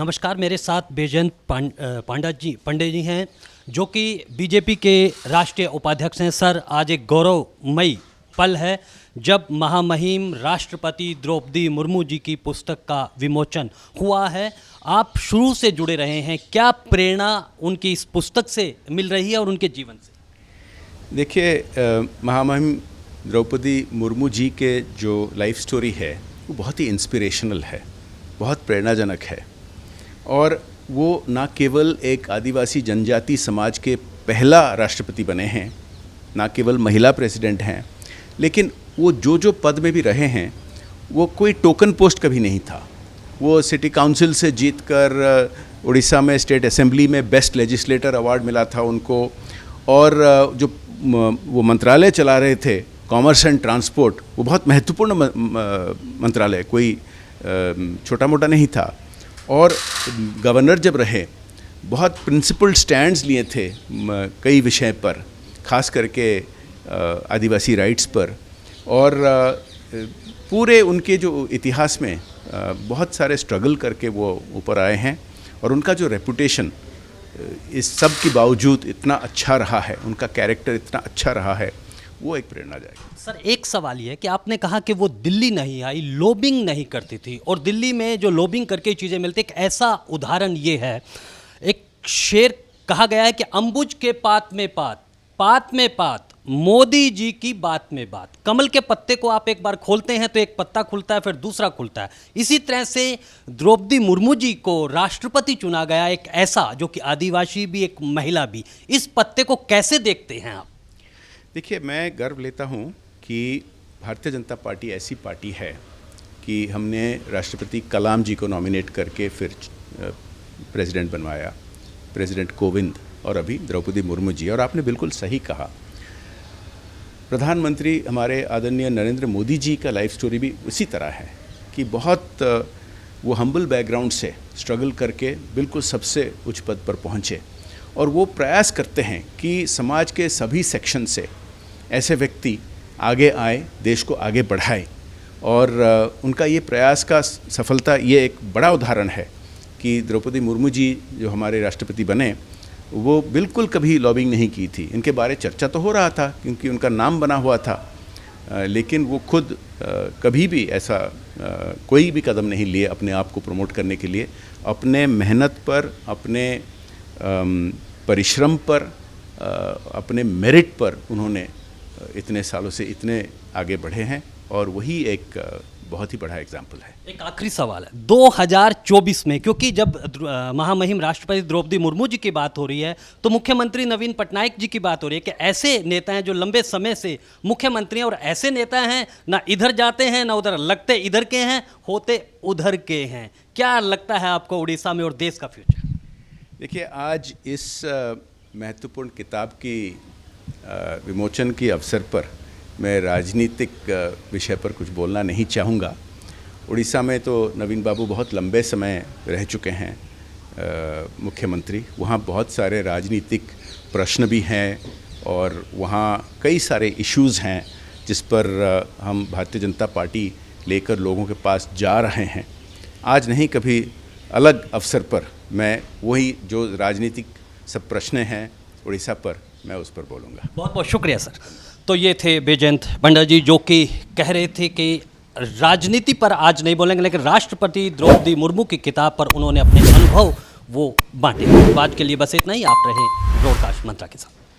नमस्कार, मेरे साथ बैजयंत पांडे जी हैं जो कि बीजेपी के राष्ट्रीय उपाध्यक्ष हैं। सर, आज एक गौरवमयी पल है जब महामहिम राष्ट्रपति द्रौपदी मुर्मू जी की पुस्तक का विमोचन हुआ है। आप शुरू से जुड़े रहे हैं, क्या प्रेरणा उनकी इस पुस्तक से मिल रही है और उनके जीवन से? देखिए, महामहिम द्रौपदी मुर्मू जी के जो लाइफ स्टोरी है वो बहुत ही इंस्पिरेशनल है, बहुत प्रेरणाजनक है। और वो ना केवल एक आदिवासी जनजाति समाज के पहला राष्ट्रपति बने हैं, ना केवल महिला प्रेसिडेंट हैं, लेकिन वो जो पद में भी रहे हैं वो कोई टोकन पोस्ट कभी नहीं था। वो सिटी काउंसिल से जीतकर उड़ीसा में स्टेट असेंबली में बेस्ट लेजिस्लेटर अवार्ड मिला था उनको। और जो वो मंत्रालय चला रहे थे, कॉमर्स एंड ट्रांसपोर्ट, वो बहुत महत्वपूर्ण मंत्रालय, कोई छोटा मोटा नहीं था। और गवर्नर जब रहे, बहुत प्रिंसिपल्ड स्टैंड्स लिए थे कई विषय पर, खास करके आदिवासी राइट्स पर। और पूरे उनके जो इतिहास में बहुत सारे स्ट्रगल करके वो ऊपर आए हैं। और उनका जो रेपुटेशन इस सब के बावजूद इतना अच्छा रहा है, उनका कैरेक्टर इतना अच्छा रहा है, वो एक प्रेरणा जाएगी। सर, एक सवाल ये है कि आपने कहा कि वो दिल्ली नहीं आई, लॉबिंग नहीं करती थी, और दिल्ली में जो लॉबिंग करके चीज़ें मिलती, एक ऐसा उदाहरण ये है, एक शेर कहा गया है कि अंबुज के पात में पात, पात में पात, मोदी जी की बात में बात। कमल के पत्ते को आप एक बार खोलते हैं तो एक पत्ता खुलता है, फिर दूसरा खुलता है। इसी तरह से द्रौपदी मुर्मू जी को राष्ट्रपति चुना गया, एक ऐसा जो कि आदिवासी भी, एक महिला भी। इस पत्ते को कैसे देखते हैं आप? देखिए, मैं गर्व लेता हूँ कि भारतीय जनता पार्टी ऐसी पार्टी है कि हमने राष्ट्रपति कलाम जी को नॉमिनेट करके फिर प्रेसिडेंट बनवाया, प्रेसिडेंट कोविंद, और अभी द्रौपदी मुर्मू जी। और आपने बिल्कुल सही कहा, प्रधानमंत्री हमारे आदरणीय नरेंद्र मोदी जी का लाइफ स्टोरी भी उसी तरह है कि बहुत वो हम्बल बैकग्राउंड से स्ट्रगल करके बिल्कुल सबसे उच्च पद पर पहुँचे। और वो प्रयास करते हैं कि समाज के सभी सेक्शन से ऐसे व्यक्ति आगे आए, देश को आगे बढ़ाए। और उनका ये प्रयास का सफलता, ये एक बड़ा उदाहरण है कि द्रौपदी मुर्मू जी जो हमारे राष्ट्रपति बने, वो बिल्कुल कभी लॉबिंग नहीं की थी। इनके बारे चर्चा तो हो रहा था क्योंकि उनका नाम बना हुआ था, लेकिन वो खुद कभी भी ऐसा कोई भी कदम नहीं लिए अपने आप को प्रमोट करने के लिए। अपने मेहनत पर, अपने परिश्रम पर, अपने मेरिट पर उन्होंने इतने सालों से इतने आगे बढ़े हैं। और वही एक बहुत ही बड़ा एग्जाम्पल है। एक आखिरी सवाल है, 2024 में, क्योंकि जब महामहिम राष्ट्रपति द्रौपदी मुर्मू जी की बात हो रही है तो मुख्यमंत्री नवीन पटनायक जी की बात हो रही है कि ऐसे नेता हैं जो लंबे समय से मुख्यमंत्री हैं, और ऐसे नेता हैं ना इधर जाते हैं ना उधर, लगते इधर के हैं, होते उधर के हैं। क्या लगता है आपको उड़ीसा में और देश का फ्यूचर? देखिए, आज इस महत्वपूर्ण किताब की विमोचन के अवसर पर मैं राजनीतिक विषय पर कुछ बोलना नहीं चाहूँगा। उड़ीसा में तो नवीन बाबू बहुत लंबे समय रह चुके हैं मुख्यमंत्री। वहाँ बहुत सारे राजनीतिक प्रश्न भी हैं और वहाँ कई इश्यूज़ हैं जिस पर हम भारतीय जनता पार्टी लेकर लोगों के पास जा रहे हैं। आज नहीं, कभी अलग अवसर पर मैं वही जो राजनीतिक सब प्रश्न हैं उड़ीसा पर, मैं उस पर बोलूँगा। बहुत बहुत शुक्रिया सर। तो ये थे बैजयंत पांडे जी जो कि कह रहे थे कि राजनीति पर आज नहीं बोलेंगे, लेकिन राष्ट्रपति द्रौपदी मुर्मू की किताब पर उन्होंने अपने अनुभव वो बांटे। आज के लिए बस इतना ही। आप रहे ब्रॉडकास्ट मंत्रा के साथ।